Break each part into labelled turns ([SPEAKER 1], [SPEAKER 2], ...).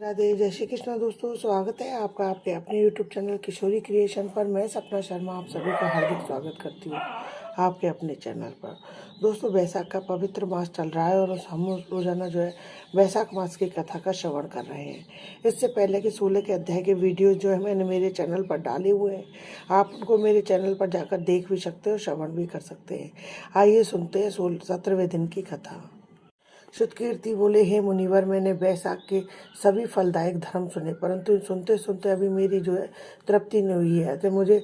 [SPEAKER 1] राधे, जय श्री कृष्ण दोस्तों। स्वागत है आपका आपके अपने यूट्यूब चैनल किशोरी क्रिएशन पर। मैं सपना शर्मा आप सभी का हार्दिक स्वागत करती हूँ आपके अपने चैनल पर। दोस्तों, वैशाख का पवित्र मास चल रहा है और हम रोजाना जो है वैशाख मास की कथा का श्रवण कर रहे हैं। इससे पहले कि 16 के अध्याय के वीडियो जो है मैंने मेरे चैनल पर डाले हुए हैं, आप उनको मेरे चैनल पर जाकर देख भी सकते हो, श्रवण भी कर सकते हैं। आइए सुनते हैं 17वें दिन की कथा। श्रुतकीर्ति बोले, हे मुनिवर, मैंने वैशाख के सभी फलदायक धर्म सुने, परंतु सुनते सुनते अभी मेरी जो है तृप्ति नहीं हुई है। तो मुझे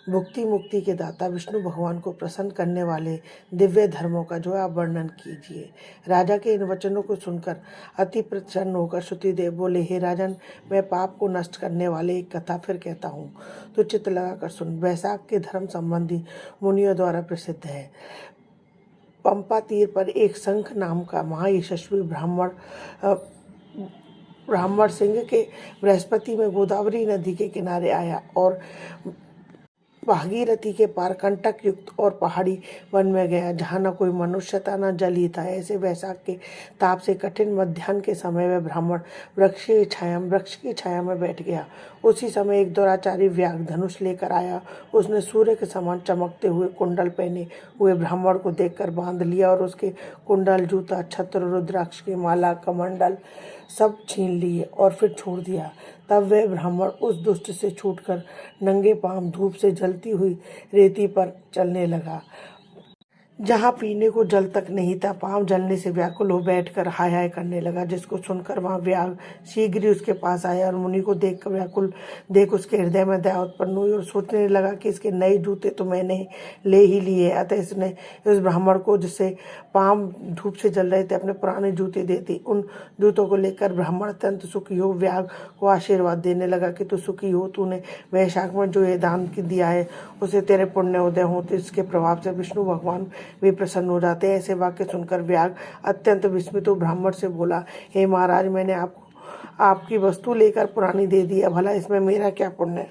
[SPEAKER 1] भुक्ति मुक्ति के दाता विष्णु भगवान को प्रसन्न करने वाले दिव्य धर्मों का जो है आप वर्णन कीजिए। राजा के इन वचनों को सुनकर अति प्रसन्न होकर श्रुतिदेव बोले, हे राजन, मैं पाप को नष्ट करने वाले एक कथा फिर कहता हूँ, तो चित्त लगाकर सुन। वैशाख के धर्म संबंधी मुनियों द्वारा प्रसिद्ध है। पंपा तीर पर एक शंख नाम का महायशस्वी ब्राह्मण सिंह के बृहस्पति में गोदावरी नदी के किनारे आया और भागीरथी के पार कंटक युक्त और पहाड़ी वन में गया, जहाँ न कोई मनुष्य था न जल ही था। ऐसे वैशाख के ताप से कठिन मध्याह्न के समय में ब्राह्मण वृक्ष की छाया में बैठ गया। उसी समय एक दुराचारी व्याघ्र धनुष लेकर आया। उसने सूर्य के समान चमकते हुए कुंडल पहने हुए ब्राह्मण को देखकर बांध लिया और उसके कुंडल, जूता, छत्र, रुद्राक्ष की माला, कमंडल सब छीन लिए और फिर छोड़ दिया। तब वह ब्राह्मण उस दुष्ट से छूटकर नंगे पांव धूप से जलती हुई रेती पर चलने लगा, जहाँ पीने को जल तक नहीं था। पांव जलने से व्याकुल हो बैठकर हाय हाय करने लगा, जिसको सुनकर वहाँ व्याघ्र शीघ्र ही उसके पास आया और मुनि को देखकर व्याकुल देख उसके हृदय में दया उत्पन्न हुई और सोचने लगा कि इसके नए जूते तो मैंने ले ही लिए। अतः इसने उस ब्राह्मण को, जिससे पांव धूप से जल रहे थे, अपने पुराने जूते दे दी। उन जूतों को लेकर ब्राह्मण अत्यंत सुखी हो व्याघ्र को आशीर्वाद देने लगा कि तू सुखी हो, तूने वैशाख में जो ये दान दिया है उसे तेरे पुण्य उदय हो, तो इसके प्रभाव से विष्णु भगवान वे प्रसन्न हो जाते हैं। ऐसे वाक्य सुनकर व्याघ्र अत्यंत विस्मित हो ब्राह्मण से बोला, हे महाराज, मैंने आपकी वस्तु लेकर पुरानी दे दी है, भला इसमें मेरा क्या पुण्य?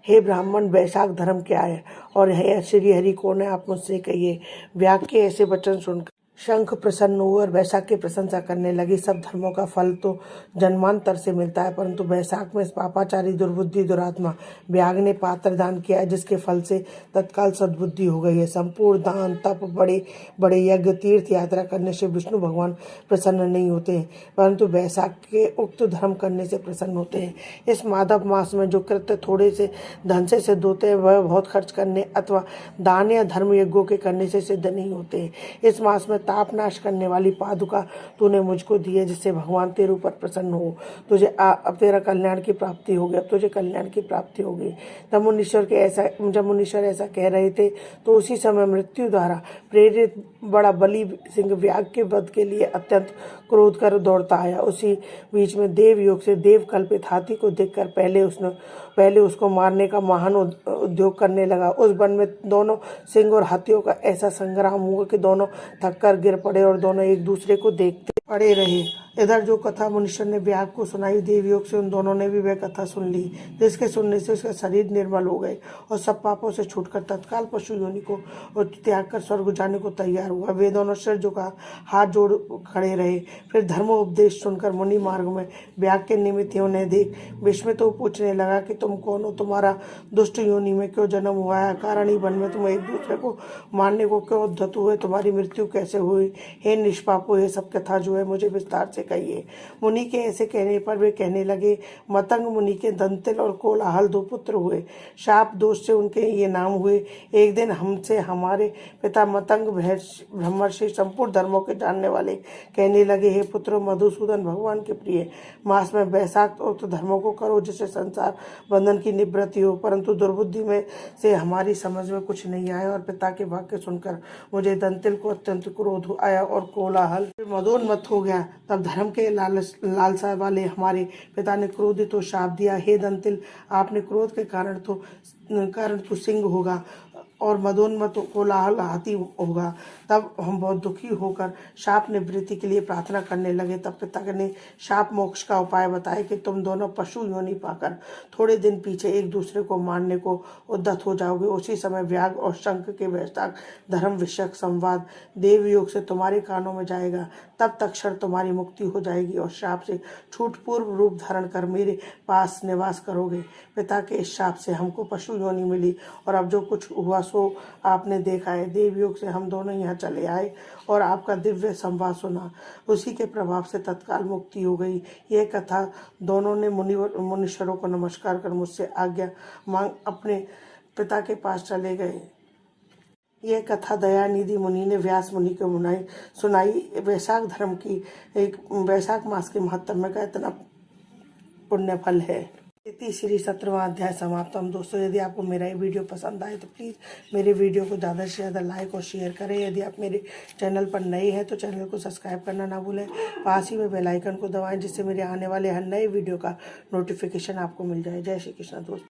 [SPEAKER 1] हे ब्राह्मण, वैशाख धर्म क्या है और है श्री हरि कौन है, आप मुझसे कहिए। व्याघ्र के ऐसे वचन सुनकर शंख प्रसन्न हुए और वैशाख की प्रशंसा करने लगी। सब धर्मों का फल तो जन्मांतर से मिलता है, परंतु वैशाख में पापाचारी दुर्बुद्धि दुरात्मा व्याघ्र ने पात्र दान किया है, जिसके फल से तत्काल सद्बुद्धि हो गई है। संपूर्ण दान, तप, बड़े बड़े यज्ञ, तीर्थ यात्रा करने से विष्णु भगवान प्रसन्न नहीं होते हैं, परंतु वैशाख के उक्त धर्म करने से प्रसन्न होते हैं। इस माधव मास में जो कृत्य थोड़े से धन से सिद्ध होते हैं, वह बहुत खर्च करने अथवा दान या धर्म यज्ञों के करने से सिद्ध नहीं होते हैं। इस मास में ताप नाश करने वाली पादुका तूने मुझको दी है, जिससे भगवान तेरे ऊपर प्रसन्न हो। तुझे अब तेरा कल्याण की प्राप्ति होगी, अब तुझे कल्याण की प्राप्ति होगी। जब मुनीश्वर ऐसा कह रहे थे, तो उसी समय मृत्यु द्वारा प्रेरित बड़ा बलि सिंह व्याघ्र के वध के लिए अत्यंत क्रोध कर दौड़ता आया। उसी बीच में देव योग से देव कल्पित हाथी को देखकर पहले उसको मारने का महान उद्योग करने लगा। उस वन में दोनों सिंह और हाथियों का ऐसा संग्राम हुआ कि दोनों थककर गिर पड़े और दोनों एक दूसरे को देखते पड़े रहे। इधर जो कथा मुनीश्वर ने व्याघ्र को सुनाई, देव योग से उन दोनों ने भी वह कथा सुन ली, जिसके सुनने से उसका शरीर निर्मल हो गए और सब पापों से छूटकर तत्काल पशु योनि को और त्याग कर स्वर्ग जाने को तैयार हुआ। वे दोनों सिर झुका हाथ जोड़ खड़े रहे। फिर धर्मोपदेश सुनकर मुनि मार्ग में व्याघ्र के निमित्तियों ने देख विस्मित हो पूछने लगा कि तुम कौन हो, तुम्हारा दुष्ट योनि में क्यों जन्म हुआ है, कारण ही वन में तुम एक दूसरे को मारने को क्यों उद्धत हुए, तुम्हारी मृत्यु कैसे हुई? हे निष्पापो, ये सब कथा जो है मुझे विस्तार से कहिए। मुनि के ऐसे कहने पर वे कहने लगे, मतंग मुनि के दंतिल और कोलाहल 2 पुत्र हुए। शाप दोष से उनके ये नाम हुए। एक दिन हमसे हमारे पिता मतंग ब्रह्मर्षि संपूर्ण धर्मों के जानने वाले कहने लगे, हे पुत्रों, मधुसूदन भगवान के प्रिय मास में वैशाख उक्त धर्मों को करो, जिससे संसार बंधन की निवृत्ति हो। परंतु दुर्बुद्धि में से हमारी समझ में कुछ नहीं आया और पिता के वाक्य सुनकर मुझे दंतिल को अत्यंत क्रोध आया और कोलाहल मदोन्मत्त हो गया। तब धर्म के लालसा वाले हमारे पिता ने क्रोधित हो शाप दिया, हे दंतिल, आपने क्रोध के कारण तो सिंह होगा और मदोन्मत्त कोलाहल हाथी होगा। तब हम बहुत दुखी होकर शाप निवृत्ति के लिए प्रार्थना करने लगे। तब पिता ने शाप मोक्ष का उपाय बताया कि तुम दोनों पशु योनि पाकर थोड़े दिन पीछे एक दूसरे को मारने को उद्यत हो जाओगे। उसी समय व्याघ्र और शंख के वैशाख धर्म विषयक संवाद देवयोग से तुम्हारे कानों में जाएगा। तब तक क्षण तुम्हारी मुक्ति हो जाएगी और शाप से छूट पूर्व रूप धारण कर मेरे पास निवास करोगे। पिता के इस शाप से हमको पशु योनि मिली और अब जो कुछ हुआ सो आपने देखा है। देवयोग से हम दोनों यहाँ चले आए और आपका दिव्य संवाद सुना। उसी के प्रभाव से तत्काल मुक्ति हो गई। यह कथा दोनों ने मुनीश्वरों को नमस्कार कर मुझसे आज्ञा मांग अपने पिता के पास चले गए। यह कथा दयानिधि मुनि ने व्यास मुनि को सुनाई। वैशाख धर्म की वैशाख मास के महत्व का इतना पुण्य फल है। इति श्री 17वां अध्याय समाप्तम। दोस्तों, यदि आपको मेरा ये वीडियो पसंद आए तो प्लीज़ मेरे वीडियो को ज़्यादा से ज़्यादा लाइक और शेयर करें। यदि आप मेरे चैनल पर नए हैं तो चैनल को सब्सक्राइब करना ना भूलें। पास ही में बेल आइकन को दबाएं जिससे मेरे आने वाले हर नए वीडियो का नोटिफिकेशन आपको मिल जाए। जय श्री कृष्ण दोस्तों।